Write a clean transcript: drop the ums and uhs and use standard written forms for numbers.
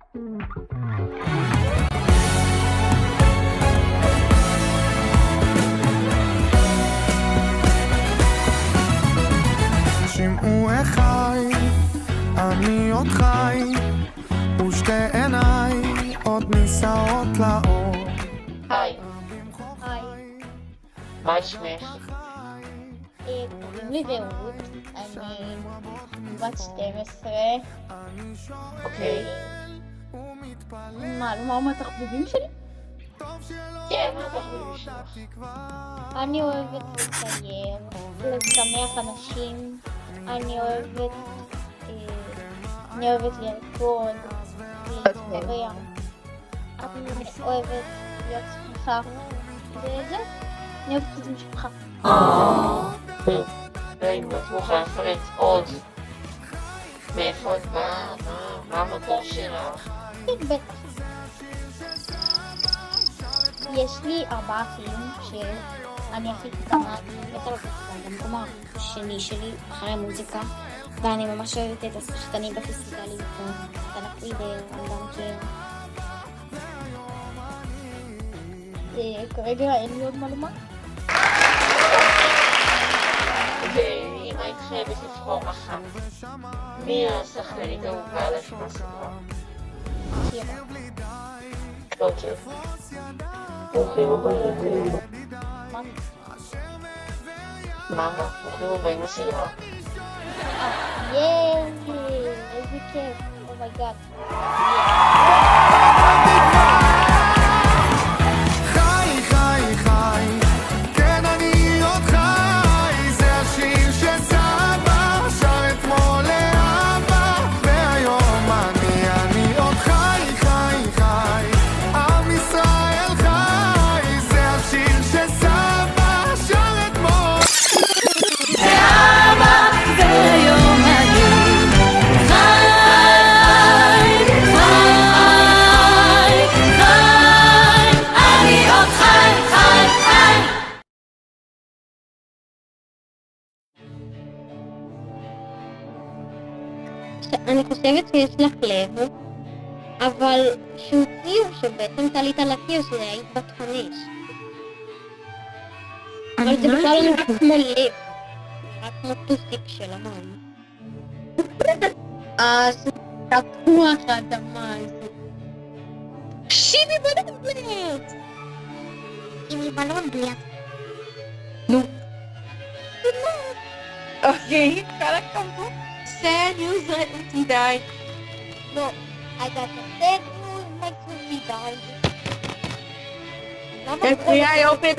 שמעו אחי, אני עוד חי, ושתי עיניי עוד נישאות לאור. היי, היי, מה שמך? קוראים לי רעות, אני בת 12. אוקיי. מה התחביבים שלי? כן, מה התחביבים שלך? אני אוהבת לצייר, לשמח אנשים, אני אוהבת לרקוד, להתחבר, אני אוהבת להיות שמחה, וזה, אני אוהבת את המשפחה. ואם את מוכנה לפרט עוד מאיפה את באה, מה המקור שלך? כן, בטח. יש לי 4 אחים שאני הכי קטנה, במקום השני שלי, אחרי המוזיקה, ואני ממש אוהבת את השחקנים בפסטיבלים כמו תנק וידר, אנדנקר. כרגע אין לי עוד מה לומר. ואם היית חייבת לבחור אחת, מי השחקנית האהובה עליך מהסדרה? שירה. אוקיי. ברוכים הבאים. מאמה, ברוכים הבאים לסדרה. ייי, איזה כיף, אומייגאד. חי, חי, חי, כן אני עוד חי, זה השיר שסבא שר אתמול לאבא, והיום אני עוד חי, חי, חי, עם ישראל חי, זה השיר שסבא שר אתמול לאבא, והיום אני חי, חי, חי, אני עוד חי, חי, חי. אני חושבת שיש לך לב, אבל שהוציאו שבעצם תלית על הקיר שזה היית בת 5. אבל זה בכלל לא נראה כמו לב, נראה כמו טוסיק של המים. אז תפוח האדמה הזאת. תקשיבי בלט! עם בלון בלט. נו. אוקיי, כל הכבוד. סניוס ראיתי די. No, I got the bed room next to me, darling. תקריאה יופי.